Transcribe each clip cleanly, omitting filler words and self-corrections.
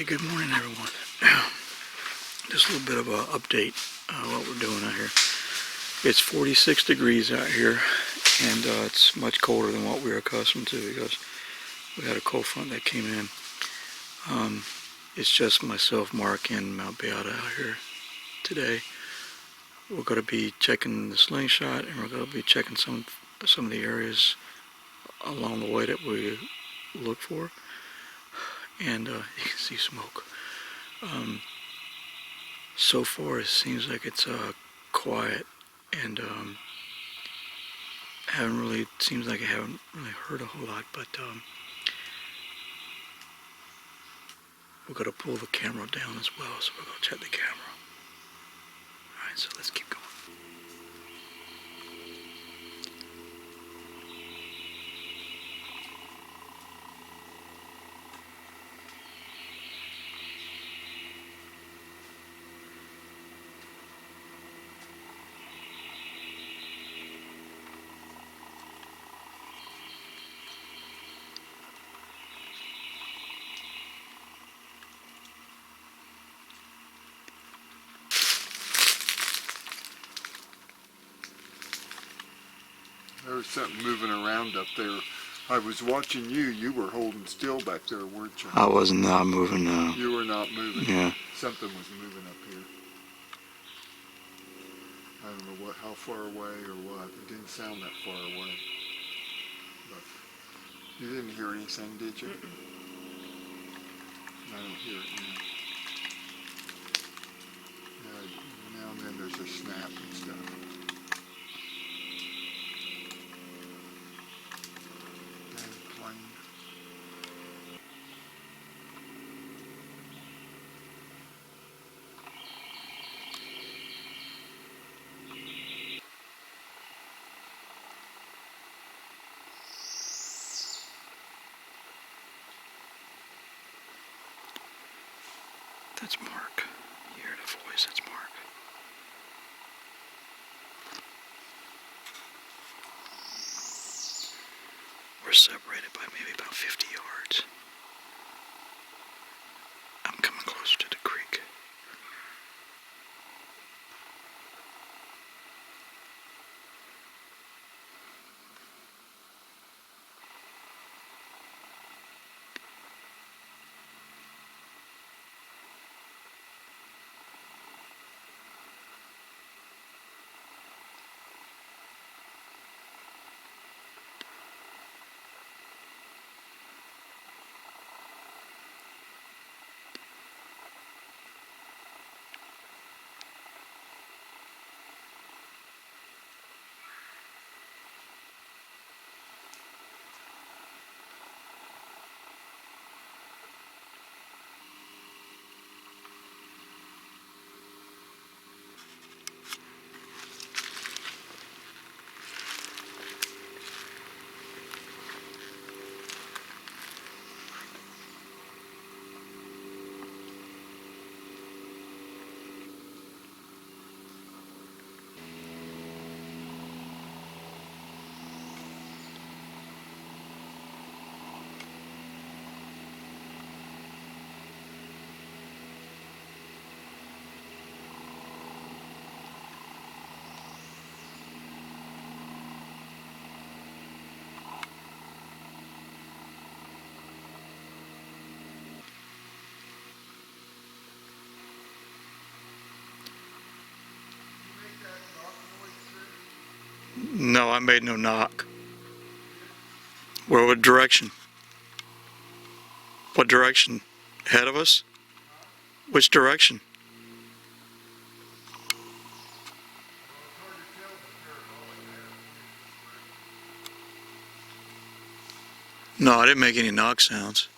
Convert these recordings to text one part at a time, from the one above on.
Good morning, everyone. Just a little bit of an update what we're doing out here. It's 46 degrees out here, and it's much colder than what we're accustomed to because we had a cold front that came in. It's just myself, Mark, and Mount Beata out here today. We're going to be checking the slingshot, and we're going to be checking some of the areas along the way that we look for. And you can see smoke. So far, it seems like it's quiet, and seems like I haven't really heard a whole lot. But we're gonna pull the camera down as well, so we're gonna check the camera. All right, so let's keep going. There was something moving around up there. I was watching you. You were holding still back there, weren't you? I wasn't moving. You were not moving. Yeah. Something was moving up here. I don't know how far away or what. It didn't sound that far away. But you didn't hear anything, did you? I don't hear it now. Yeah, now and then there's a snap and stuff. That's Mark. You hear the voice? That's Mark. We're separated by maybe about 50 yards. I'm coming closer to the creek. No, I made no knock. What direction? What direction? Ahead of us? Which direction? No, I didn't make any knock sounds.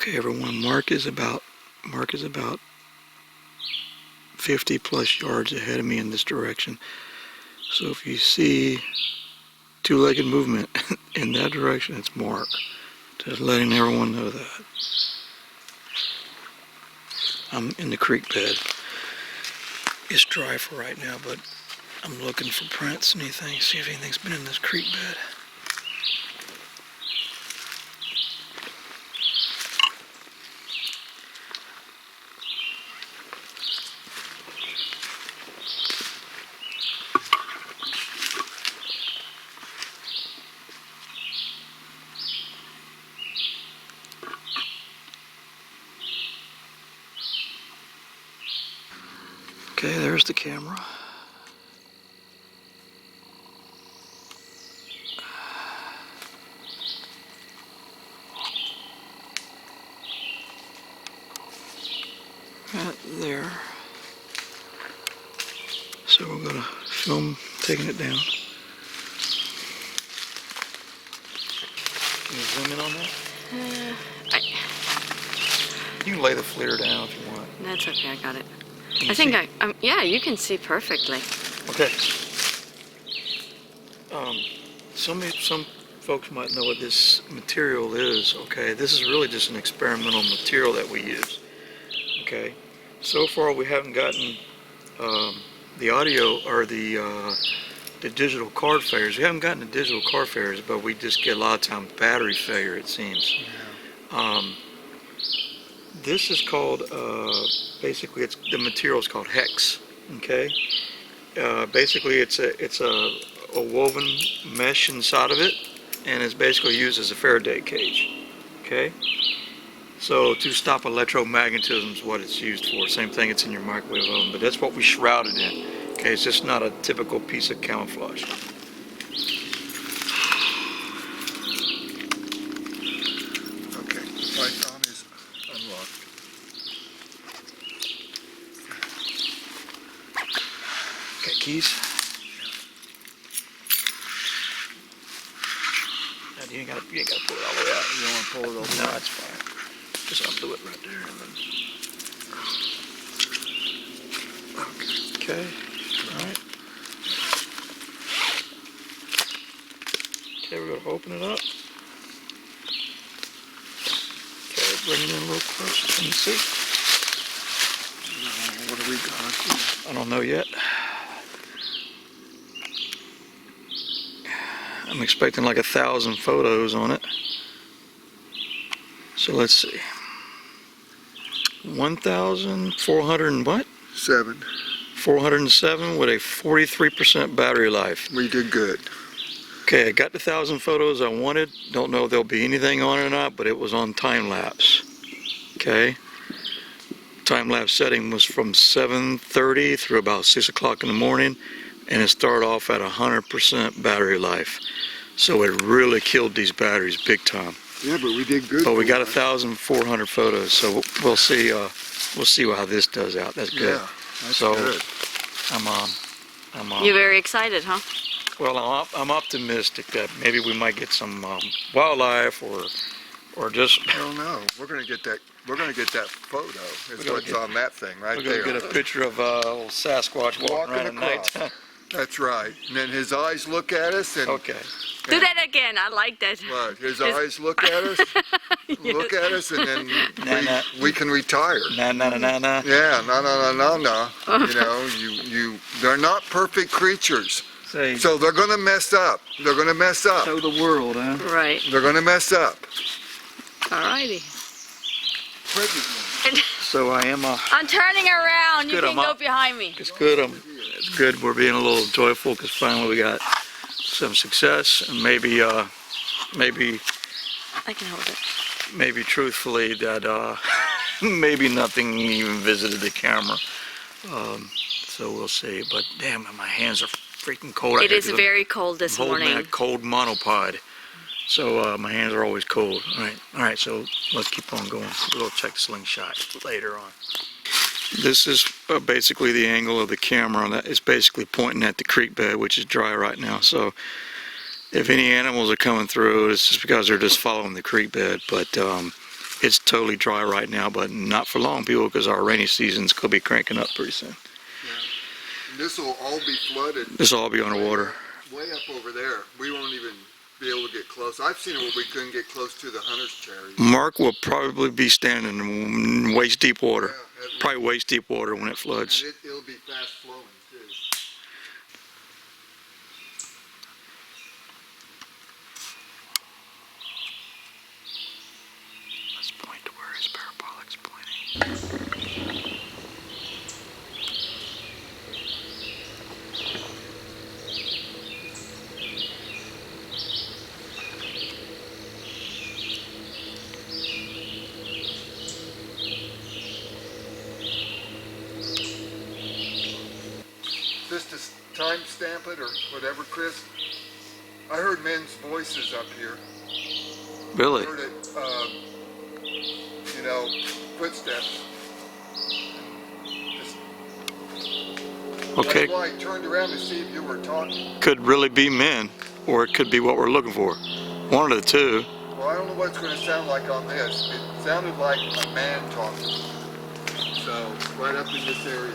Okay, everyone, Mark is about 50 plus yards ahead of me in this direction. So if you see two-legged movement in that direction, it's Mark. Just letting everyone know that. I'm in the creek bed. It's dry for right now, but I'm looking for prints, anything, see if anything's been in this creek bed. Okay, there's the camera. Right there. So we're gonna film taking it down. Can you zoom in on that? You can lay the FLIR down if you want. That's okay, I got it. Can I think see? yeah, you can see perfectly. Okay. Some folks might know what this material is. Okay, this is really just an experimental material that we use. Okay, so far we haven't gotten the audio or the digital card failures. We haven't gotten the digital card failures, but we just get a lot of times battery failure, it seems. Yeah. This is called basically the material is called hex. Okay, basically it's a woven mesh inside of it, and it's basically used as a Faraday cage. Okay, so to stop electromagnetism is what it's used for. Same thing, it's in your microwave oven, but that's what we shroud it in. Okay, it's just not a typical piece of camouflage. Okay. Python is unlocked. Okay, keys. You ain't gotta pull it all the way out. You don't want to pull it over? No, it's fine. Just undo it right there and then. Okay. All right. Okay, we're gonna open it up. Okay, bring it in a little closer. Can you see? What do we got? I don't know yet. I'm expecting like 1,000 photos on it. So let's see. 1,400 and what? 7. 407 with a 43% battery life. We did good. Okay, I got the 1,000 photos I wanted. Don't know if there'll be anything on it or not, but it was on time lapse. Okay. Time lapse setting was from 7:30 through about 6 o'clock in the morning, and it started off at 100% battery life. So it really killed these batteries big time. Yeah, but we did good. But we got 1,400 photos, so we'll see how this does out. That's good. Yeah, that's So, good. I'm You're very excited, huh? well, I'm optimistic that maybe we might get some wildlife or just I don't know. We're gonna get that. We're gonna get that photo. Is gonna what's get- on that thing right we're there. gonna get a picture of old Sasquatch walking Walking around at across. night. That's right. And then his eyes look at us, and Okay. Do that again. I like that. what? His eyes look at us, look at us, and then Nah. we can retire. Nah. Yeah, no. You know, they're not perfect creatures, Say, so they're gonna mess up. They're gonna mess up. show the world, huh? Right. They're gonna mess up. Alrighty. So I am I'm turning around. You Good, can I'm go up. behind me. It's good. It's good. We're being a little joyful because finally we got some success, and maybe I can hold it. maybe truthfully that maybe nothing even visited the camera. So we'll see. But damn, my hands are freaking cold. out It here is 'cause very cold this I'm holding morning. that cold monopod. So my hands are always cold. All right. So let's keep on going. We'll check slingshot later on. This is basically the angle of the camera. That is basically pointing at the creek bed, which is dry right now. So if any animals are coming through, it's just because they're just following the creek bed. But it's totally dry right now, but not for long, people, because our rainy season's gonna be cranking up pretty soon. Yeah. And this will all be flooded. This will all be underwater. Way up over there. We won't even be able to get close. I've seen it where we couldn't get close to the hunter's cherry. Mark will probably be standing in waist deep water. Yeah, Probably waist deep water when it floods. and it'll be fast flowing too. Let's point to where his parabolic's pointing. Just to time stamp it or whatever, Chris. I heard men's voices up here. Really? I heard it, you know, footsteps. Just, Okay, that's why I turned around to see if you were talking. could really be men, or it could be what we're looking for. One of the two. Well, I don't know what it's going to sound like on this. It sounded like a man talking. So, right up in this area.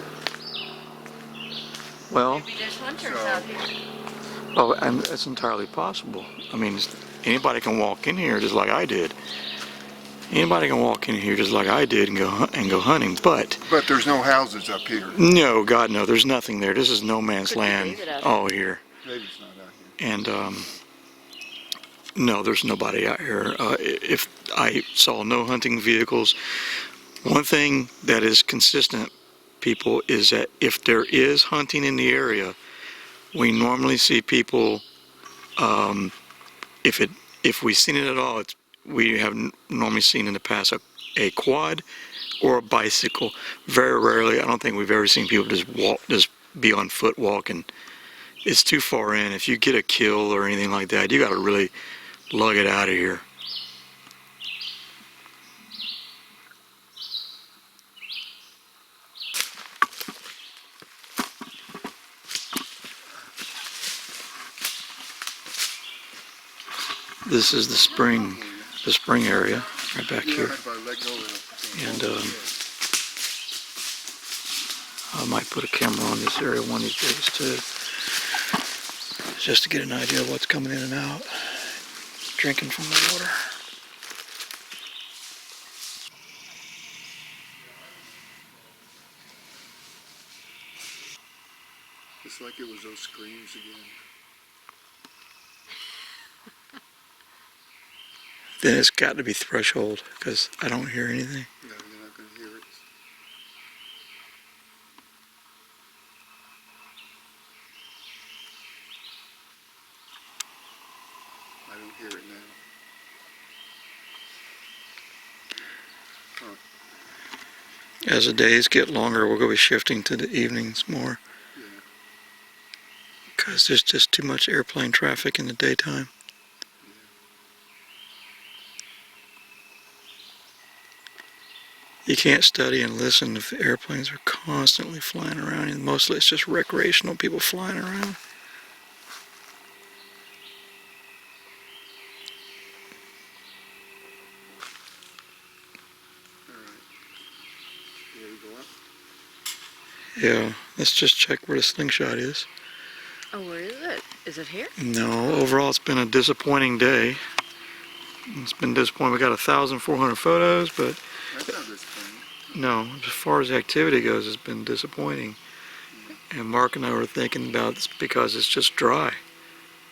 Well, Maybe there's hunters So- out here. oh, and it's entirely possible. I mean, anybody can walk in here just like I did. Anybody can walk in here just like I did and go hunting. But But there's no houses up here. no, God no, there's nothing there. This is no man's Could be land. David out All here. Maybe it's not out here. And no, there's nobody out here. If I saw no hunting vehicles, one thing that is consistent, people, is that if there is hunting in the area, we normally see people. If we've seen it at all, we have normally seen in the past a quad or a bicycle. Very rarely, I don't think we've ever seen people just be on foot walking. It's too far in. If you get a kill or anything like that, you got to really lug it out of here. This is the spring area right back Yeah, here. if I let go of it. And I might put a camera on this area one of these days too, just to get an idea of what's coming in and out, drinking from the water. Just like it was those screams again. Then it's got to be threshold, because I don't hear anything. No, you're not going to hear it. I don't hear it now. As the days get longer, we're going to be shifting to the evenings more, Yeah. because there's just too much airplane traffic in the daytime. You can't study and listen if airplanes are constantly flying around, and mostly it's just recreational people flying around. All right. You ready to go up? Yeah, let's just check where the slingshot is. Oh, where is it? Is it here? No, overall it's been a disappointing day. It's been disappointing. We got 1,400 photos, but That's not this thing. no, as far as activity goes, it's been disappointing. And Mark and I were thinking about this because it's just dry.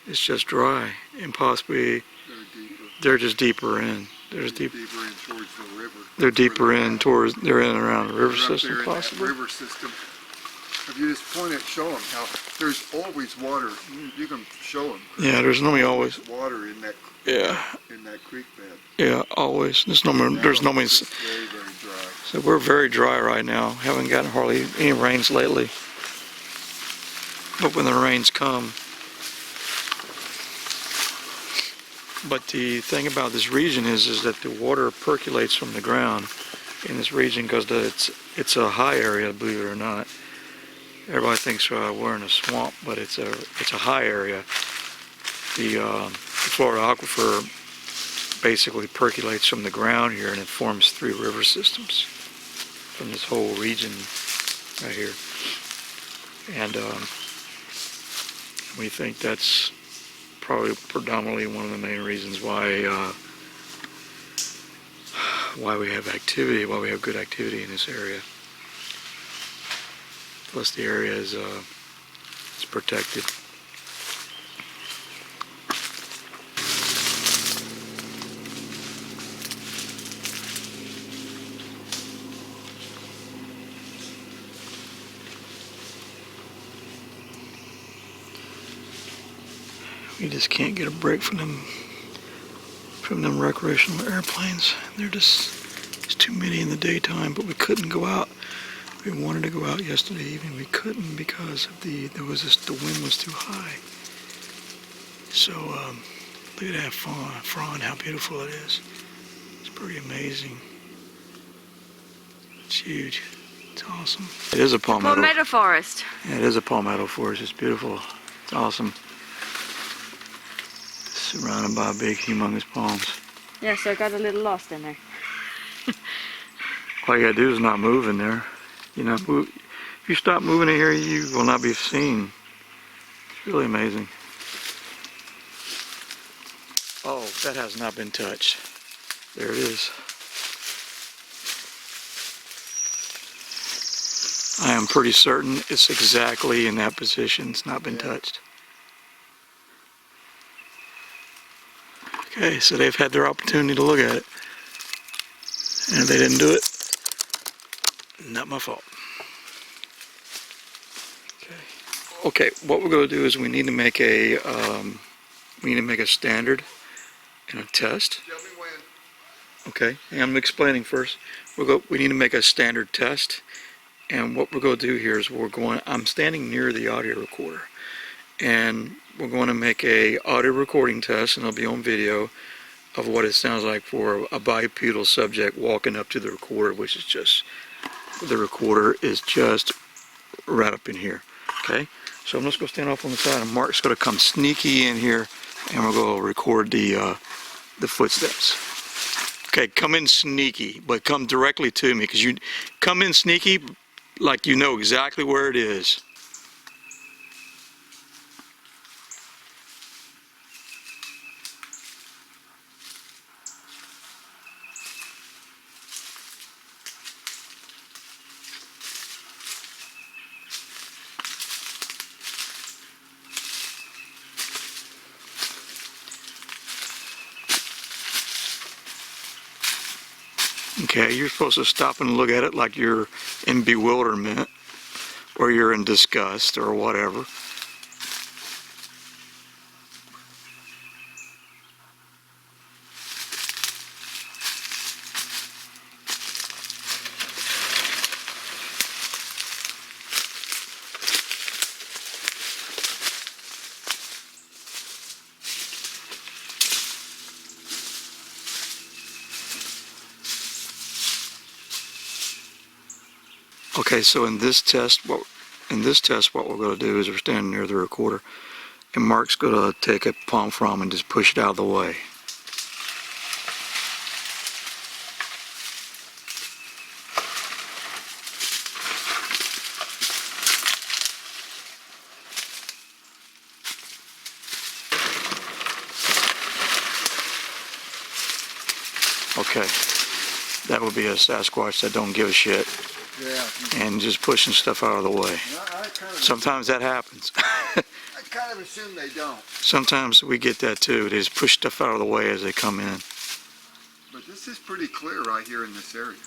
It's just dry, and possibly They're deeper. they're just deeper in. They're just deep. Deeper in towards the river. They're That's where deeper in towards. They're in and around the river They're up system, there in that possibly. river system. If you just point it, show them how there's always water. You can show them. Yeah, there's normally always. Water in that Yeah, creek bed. yeah, always. There's normally. There's Now normally. it's just very, very dry. So we're very dry right now. Haven't gotten hardly any rains lately. But when the rains come. But the thing about this region is that the water percolates from the ground in this region because it's a high area, believe it or not. Everybody thinks we're in a swamp, but it's a high area. The Florida aquifer basically percolates from the ground here and it forms 3 river systems from this whole region right here. And we think that's probably predominantly one of the main reasons why we have activity, why we have good activity in this area. Plus the area is protected. We just can't get a break from them recreational airplanes. They're just, it's too many in the daytime, but we couldn't go out. We wanted to go out yesterday evening. We couldn't because of the wind was too high. So look at that frond, how beautiful it is. It's pretty amazing. It's huge. It's awesome. It is a palmetto. Palmetto forest. Yeah, it is a palmetto forest. It's beautiful. It's awesome. Surrounded by big, humongous palms. Yeah, so I got a little lost in there. All you gotta do is not move in there. You know, if you stop moving in here, you will not be seen. It's really amazing. Oh, that has not been touched. There it is. I am pretty certain it's exactly in that position. It's not been touched. Okay, so they've had their opportunity to look at it. And if they didn't do it, not my fault. Okay, what we're going to do is we need to make a standard and a test. Tell me when. Okay, and I'm explaining first. We need to make a standard test, and what we're going to do here is I'm standing near the audio recorder, and we're going to make a audio recording test, and it'll be on video, of what it sounds like for a bipedal subject walking up to the recorder, which is just, the recorder is just right up in here. Okay, so I'm just going to stand off on the side, and Mark's going to come sneaky in here, and we're going to record the footsteps. Okay, come in sneaky, but come directly to me, because you come in sneaky like you know exactly where it is. Okay, you're supposed to stop and look at it like you're in bewilderment, or you're in disgust, or whatever. Okay, so in this test, what we're going to do is we're standing near the recorder, and Mark's going to take a palm frond and just push it out of the way. Okay, that would be a Sasquatch that don't give a shit. Yeah. And just pushing stuff out of the way. Sometimes that happens. I kind of assume they don't. Sometimes we get that too. They just push stuff out of the way as they come in. But this is pretty clear right here in this area.